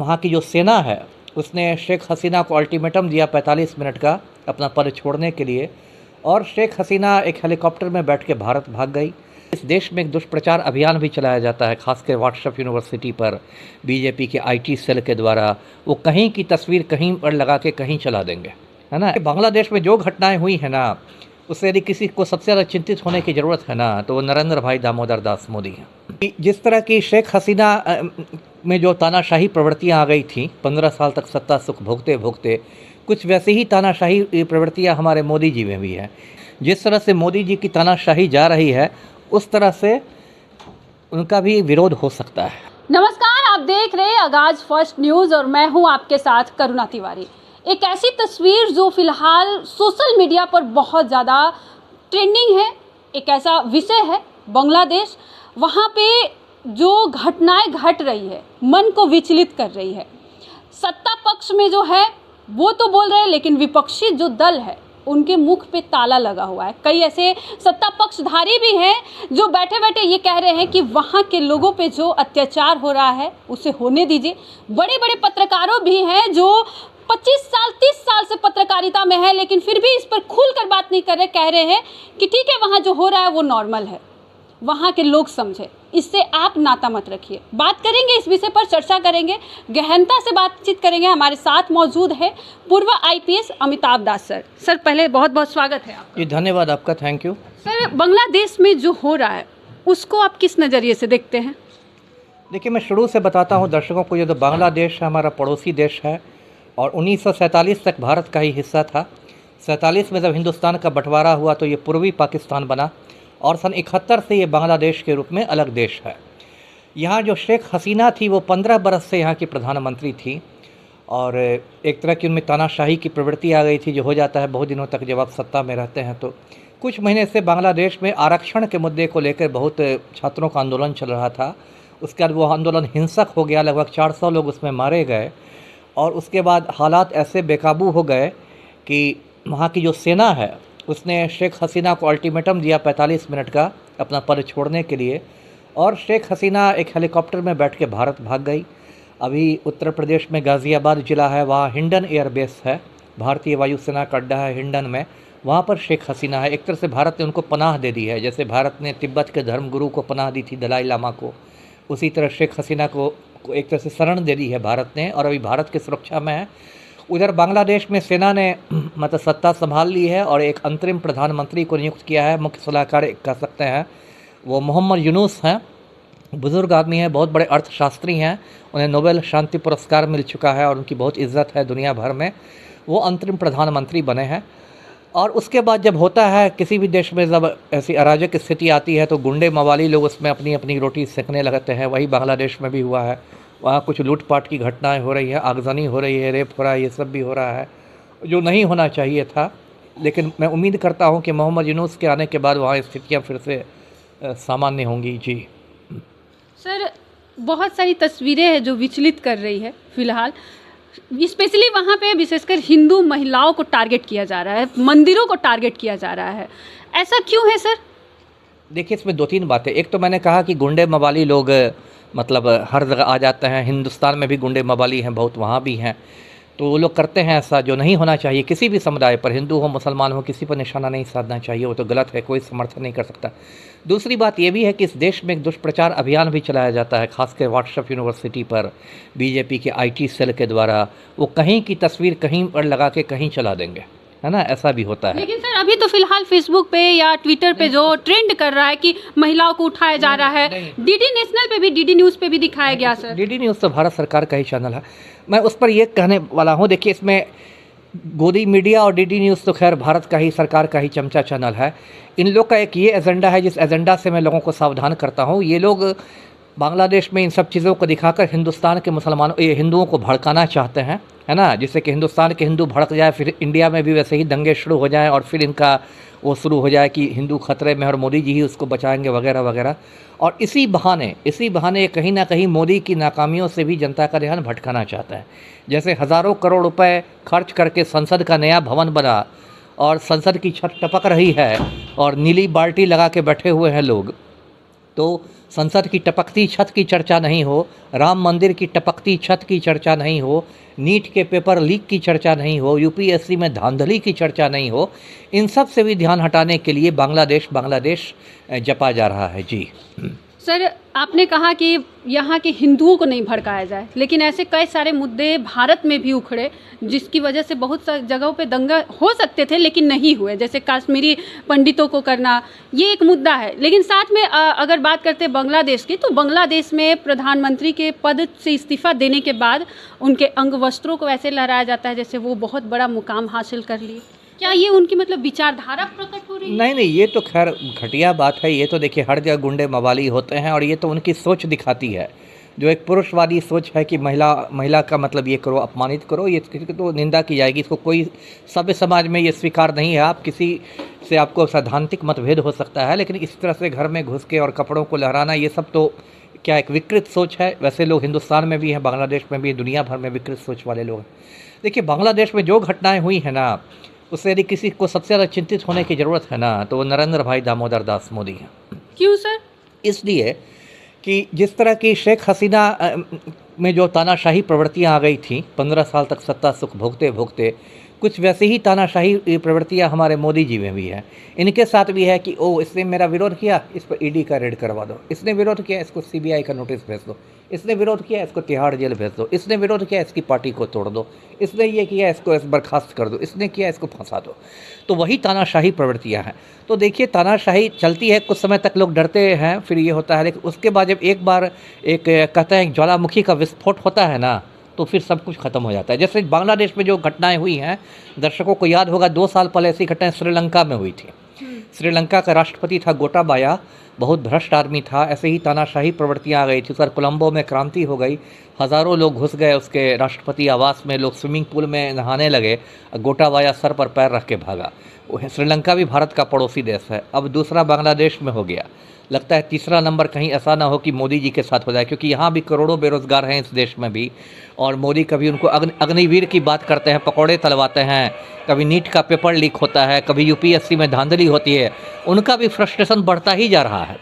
वहाँ की जो सेना है उसने शेख हसीना को अल्टीमेटम दिया 45 मिनट का अपना पद छोड़ने के लिए, और शेख हसीना एक हेलीकॉप्टर में बैठ के भारत भाग गई। इस देश में एक दुष्प्रचार अभियान भी चलाया जाता है, खासकर व्हाट्सएप यूनिवर्सिटी पर बीजेपी के आईटी सेल के द्वारा। वो कहीं की तस्वीर कहीं पर लगा के कहीं चला देंगे, है ना। बांग्लादेश में जो घटनाएं हुई हैं ना, उससे यदि किसी को सबसे ज़्यादा चिंतित होने की ज़रूरत है ना, तो वो नरेंद्र भाई दामोदर दास मोदी हैं। जिस तरह की शेख हसीना में जो तानाशाही प्रवृत्तियां आ गई थी 15 साल तक सत्ता सुख भोगते भोगते, कुछ वैसी ही तानाशाही प्रवृत्तियां हमारे मोदी जी में भी हैं। जिस तरह से मोदी जी की तानाशाही जा रही है, उस तरह से उनका भी विरोध हो सकता है। नमस्कार, आप देख रहे हैं आगाज फर्स्ट न्यूज़ और मैं हूं आपके साथ करुणा तिवारी। एक ऐसी तस्वीर जो फिलहाल सोशल मीडिया पर बहुत ज़्यादा ट्रेंडिंग है, एक ऐसा विषय है बांग्लादेश। वहाँ पे जो घटनाएं घट रही है मन को विचलित कर रही है। सत्ता पक्ष में जो है वो तो बोल रहे हैं, लेकिन विपक्षी जो दल है उनके मुख पे ताला लगा हुआ है। कई ऐसे सत्ता पक्षधारी भी हैं जो बैठे बैठे ये कह रहे हैं कि वहाँ के लोगों पे जो अत्याचार हो रहा है उसे होने दीजिए। बड़े बड़े पत्रकारों भी हैं जो 25 साल 30 साल से पत्रकारिता में है, लेकिन फिर भी इस पर खुलकर बात नहीं कर रहे। कह रहे हैं कि ठीक है, वहाँ जो हो रहा है वो नॉर्मल है, वहाँ के लोग समझे, इससे आप नाता मत रखिए। बात करेंगे इस विषय पर, चर्चा करेंगे, गहनता से बातचीत करेंगे। हमारे साथ मौजूद है पूर्व आईपीएस अमिताभ दास सर। सर पहले बहुत बहुत स्वागत है आपका। जी धन्यवाद आपका, थैंक यू। सर, बांग्लादेश में जो हो रहा है उसको आप किस नज़रिए से देखते हैं? देखिए, मैं शुरू से बताता हूँ दर्शकों को, ये तो बांग्लादेश हमारा पड़ोसी देश है और 1947 तक भारत का ही हिस्सा था। 47 में जब हिंदुस्तान का बंटवारा हुआ तो ये पूर्वी पाकिस्तान बना, और सन 71 से ये बांग्लादेश के रूप में अलग देश है। यहाँ जो शेख हसीना थी वो 15 बरस से यहाँ की प्रधानमंत्री थी, और एक तरह की उनमें तानाशाही की प्रवृत्ति आ गई थी, जो हो जाता है बहुत दिनों तक जब आप सत्ता में रहते हैं। तो कुछ महीने से बांग्लादेश में आरक्षण के मुद्दे को लेकर बहुत छात्रों का आंदोलन चल रहा था। उसके बाद वो आंदोलन हिंसक हो गया, लगभग 400 लोग उसमें मारे गए, और उसके बाद हालात ऐसे बेकाबू हो गए कि वहाँ की जो सेना है उसने शेख हसीना को अल्टीमेटम दिया 45 मिनट का अपना पद छोड़ने के लिए, और शेख हसीना एक हेलीकॉप्टर में बैठ के भारत भाग गई। अभी उत्तर प्रदेश में गाज़ियाबाद ज़िला है, वहाँ हिंडन एयरबेस है, भारतीय वायुसेना का अड्डा है हिंडन में, वहाँ पर शेख हसीना है। एक तरह से भारत ने उनको पनाह दे दी है, जैसे भारत ने तिब्बत के धर्मगुरु को पनाह दी थी दलाई लामा को, उसी तरह शेख हसीना को एक तरह से शरण दे दी है भारत ने, और अभी भारत की सुरक्षा में है। उधर बांग्लादेश में सेना ने मतलब सत्ता संभाल ली है और एक अंतरिम प्रधानमंत्री को नियुक्त किया है, मुख्य सलाहकार कह सकते हैं। वो मोहम्मद यूनुस हैं, बुज़ुर्ग आदमी हैं, बहुत बड़े अर्थशास्त्री हैं, उन्हें नोबेल शांति पुरस्कार मिल चुका है और उनकी बहुत इज्जत है दुनिया भर में। वो अंतरिम प्रधानमंत्री बने हैं। और उसके बाद जब होता है किसी भी देश में, जब ऐसी अराजक स्थिति आती है तो गुंडे मवाली लोग उसमें अपनी अपनी रोटी सेकने लगते हैं। वही बांग्लादेश में भी हुआ है, वहाँ कुछ लूटपाट की घटनाएं हो रही है, आगजनी हो रही है, रेप हो रहा है, ये सब भी हो रहा है जो नहीं होना चाहिए था। लेकिन मैं उम्मीद करता हूँ कि मोहम्मद यूनुस के आने के बाद वहाँ स्थितियाँ फिर से सामान्य होंगी। जी सर, बहुत सारी तस्वीरें हैं जो विचलित कर रही है फिलहाल, स्पेशली वहाँ पे विशेषकर हिंदू महिलाओं को टारगेट किया जा रहा है, मंदिरों को टारगेट किया जा रहा है। ऐसा क्यों है सर? देखिए, इसमें दो तीन बातें। एक तो मैंने कहा कि गुंडे मवाली लोग मतलब हर जगह आ जाते हैं, हिंदुस्तान में भी गुंडे मवाली हैं बहुत, वहाँ भी हैं। तो वो लोग करते हैं ऐसा जो नहीं होना चाहिए। किसी भी समुदाय पर, हिंदू हो मुसलमान हो, किसी पर निशाना नहीं साधना चाहिए, वो तो गलत है, कोई समर्थन नहीं कर सकता। दूसरी बात ये भी है कि इस देश में एक दुष्प्रचार अभियान भी चलाया जाता है, खासकर व्हाट्सएप यूनिवर्सिटी पर बीजेपी के आईटी सेल के द्वारा। वो कहीं की तस्वीर कहीं पर लगा के कहीं चला देंगे, है ना, ऐसा भी होता है। लेकिन सर, अभी तो फिलहाल फेसबुक पे या ट्विटर पे जो ट्रेंड कर रहा है कि महिलाओं को उठाया जा रहा है, डीडी नेशनल पे भी, डीडी न्यूज़ पे भी दिखाया गया सर। डीडी न्यूज़ तो भारत सरकार का ही चैनल है। मैं उस पर ये कहने वाला हूँ, देखिए इसमें गोदी मीडिया और डीडी न्यूज़ तो खैर भारत का ही, सरकार का ही चमचा चैनल है। इन लोग का एक ये एजेंडा है, जिस एजेंडा से मैं लोगों को सावधान करता हूँ। ये लोग बांग्लादेश में इन सब चीज़ों को दिखाकर हिंदुस्तान के मुसलमानों, ये हिंदुओं को भड़काना चाहते हैं, है ना, जिससे कि हिंदुस्तान के हिंदू भड़क जाए, फिर इंडिया में भी वैसे ही दंगे शुरू हो जाएं, और फिर इनका वो शुरू हो जाए कि हिंदू खतरे में और मोदी जी ही उसको बचाएंगे वगैरह वगैरह। और इसी बहाने कहीं ना कहीं मोदी की नाकामियों से भी जनता का ध्यान भटकाना चाहता है। जैसे हज़ारों करोड़ रुपए खर्च करके संसद का नया भवन बना और संसद की छत टपक रही है और नीली बाल्टी लगा के बैठे हुए हैं लोग, तो संसद की टपकती छत की चर्चा नहीं हो, राम मंदिर की टपकती छत की चर्चा नहीं हो, नीट के पेपर लीक की चर्चा नहीं हो, यूपीएससी में धांधली की चर्चा नहीं हो, इन सब से भी ध्यान हटाने के लिए बांग्लादेश जपा जा रहा है। जी सर, आपने कहा कि यहाँ के हिंदुओं को नहीं भड़काया जाए, लेकिन ऐसे कई सारे मुद्दे भारत में भी उखड़े जिसकी वजह से बहुत सारी जगहों पे दंगा हो सकते थे लेकिन नहीं हुए, जैसे कश्मीरी पंडितों को करना, ये एक मुद्दा है। लेकिन साथ में अगर बात करते हैं बांग्लादेश की, तो बांग्लादेश में प्रधानमंत्री के पद से इस्तीफा देने के बाद उनके अंग वस्त्रों को ऐसे लहराया जाता है जैसे वो बहुत बड़ा मुकाम हासिल कर लिए। क्या ये उनकी मतलब विचारधारा प्रकट हो रही है? नहीं, ये तो खैर घटिया बात है। ये तो देखिए हर जगह गुंडे मवाली होते हैं और ये तो उनकी सोच दिखाती है, जो एक पुरुषवादी सोच है कि महिला का मतलब ये करो, अपमानित करो, ये तो निंदा की जाएगी। इसको कोई सभ्य समाज में ये स्वीकार नहीं है। आप किसी से आपको सैद्धांतिक मतभेद हो सकता है, लेकिन इस तरह से घर में घुस के और कपड़ों को लहराना, ये सब तो क्या एक विकृत सोच है। वैसे लोग हिंदुस्तान में भी हैं, बांग्लादेश में भी, दुनिया भर में विकृत सोच वाले लोग हैं। देखिए बांग्लादेश में जो घटनाएँ हुई हैं ना, उससे यदि किसी को सबसे ज़्यादा चिंतित होने की ज़रूरत है ना, तो वो नरेंद्र भाई दामोदर दास मोदी हैं। क्यों सर? इसलिए कि जिस तरह की शेख हसीना में जो तानाशाही प्रवृत्तियां आ गई थी 15 साल तक सत्ता सुख भोगते भोगते, कुछ वैसी ही तानाशाही प्रवृत्तियां हमारे मोदी जी में भी हैं। इनके साथ भी है कि ओ इसने मेरा विरोध किया, इस पर ईडी का रेड करवा दो, इसने विरोध किया, इसको सीबीआई का नोटिस भेज दो, इसने विरोध किया, इसको तिहाड़ जेल भेज दो, इसने विरोध किया, इसकी पार्टी को तोड़ दो, इसने ये किया, इसको बर्खास्त कर दो, इसने किया, इसको फंसा दो। तो वही तानाशाही प्रवृत्तियां हैं। तो देखिए तानाशाही चलती है, कुछ समय तक लोग डरते हैं, फिर ये होता है, लेकिन उसके बाद जब एक बार कहते हैं ज्वालामुखी का विस्फोट होता है ना, तो फिर सब कुछ खत्म हो जाता है। जैसे बांग्लादेश में जो घटनाएं हुई हैं, दर्शकों को याद होगा 2 साल पहले ऐसी घटनाएं श्रीलंका में हुई थी। श्रीलंका का राष्ट्रपति था गोटाबाया, बहुत भ्रष्ट आदमी था। ऐसे ही तानाशाही प्रवृत्तियां आ गई थी। सर कोलंबो में क्रांति हो गई, हज़ारों लोग घुस गए उसके राष्ट्रपति आवास में, लोग स्विमिंग पूल में नहाने लगे, गोटाबाया सर पर पैर रख के भागा। श्रीलंका भी भारत का पड़ोसी देश है। अब दूसरा बांग्लादेश में हो गया। लगता है तीसरा नंबर कहीं ऐसा ना हो कि मोदी जी के साथ हो जाए, क्योंकि यहाँ भी करोड़ों बेरोजगार हैं इस देश में भी। और मोदी कभी उनको अग्निवीर की बात करते हैं, पकौड़े तलवाते हैं, कभी नीट का पेपर लीक होता है, कभी यूपीएससी में धांधली होती है। उनका भी फ्रस्ट्रेशन बढ़ता ही जा रहा है।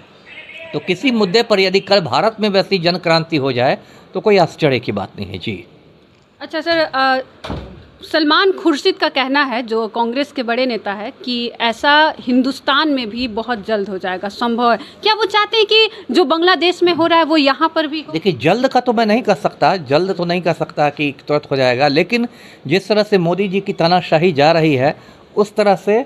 तो किसी मुद्दे पर यदि कल भारत में वैसी जन क्रांति हो जाए तो कोई आश्चर्य की बात नहीं है। जी अच्छा सर, सलमान खुर्शीद का कहना है, जो कांग्रेस के बड़े नेता है, कि ऐसा हिंदुस्तान में भी बहुत जल्द हो जाएगा, संभव है। क्या वो चाहते हैं कि जो बांग्लादेश में हो रहा है वो यहाँ पर भी हो? देखिए जल्द का तो मैं नहीं कह सकता, जल्द तो नहीं कह सकता कि तुरंत हो जाएगा, लेकिन जिस तरह से मोदी जी की तानाशाही जा रही है उस तरह से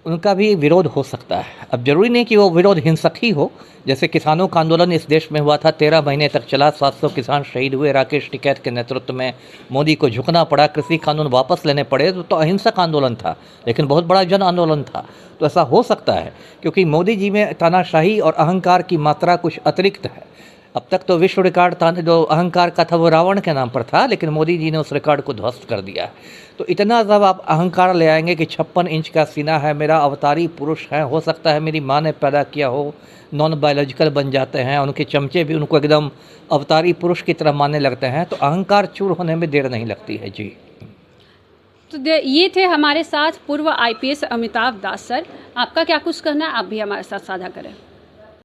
उनका भी विरोध हो सकता है। अब जरूरी नहीं कि वो विरोध हिंसक ही हो। जैसे किसानों का आंदोलन इस देश में हुआ था, 13 महीने तक चला, 700 किसान शहीद हुए, राकेश टिकैत के नेतृत्व में मोदी को झुकना पड़ा, कृषि कानून वापस लेने पड़े। तो अहिंसक आंदोलन था, लेकिन बहुत बड़ा जन आंदोलन था। तो ऐसा हो सकता है क्योंकि मोदी जी में तानाशाही और अहंकार की मात्रा कुछ अतिरिक्त है। अब तक तो विश्व रिकॉर्ड जो अहंकार का था वो रावण के नाम पर था, लेकिन मोदी जी ने उस रिकॉर्ड को ध्वस्त कर दिया है। तो इतना जब आप अहंकार ले आएंगे कि 56 इंच का सीना है, मेरा अवतारी पुरुष है, हो सकता है मेरी माँ ने पैदा किया हो, नॉन बायोलॉजिकल बन जाते हैं, उनके चमचे भी उनको एकदम अवतारी पुरुष की तरह मानने लगते हैं, तो अहंकार चूर होने में देर नहीं लगती है। जी तो ये थे हमारे साथ पूर्व IPS अमिताभ दास सर। आपका क्या कुछ कहना है, आप भी हमारे साथ साझा करें।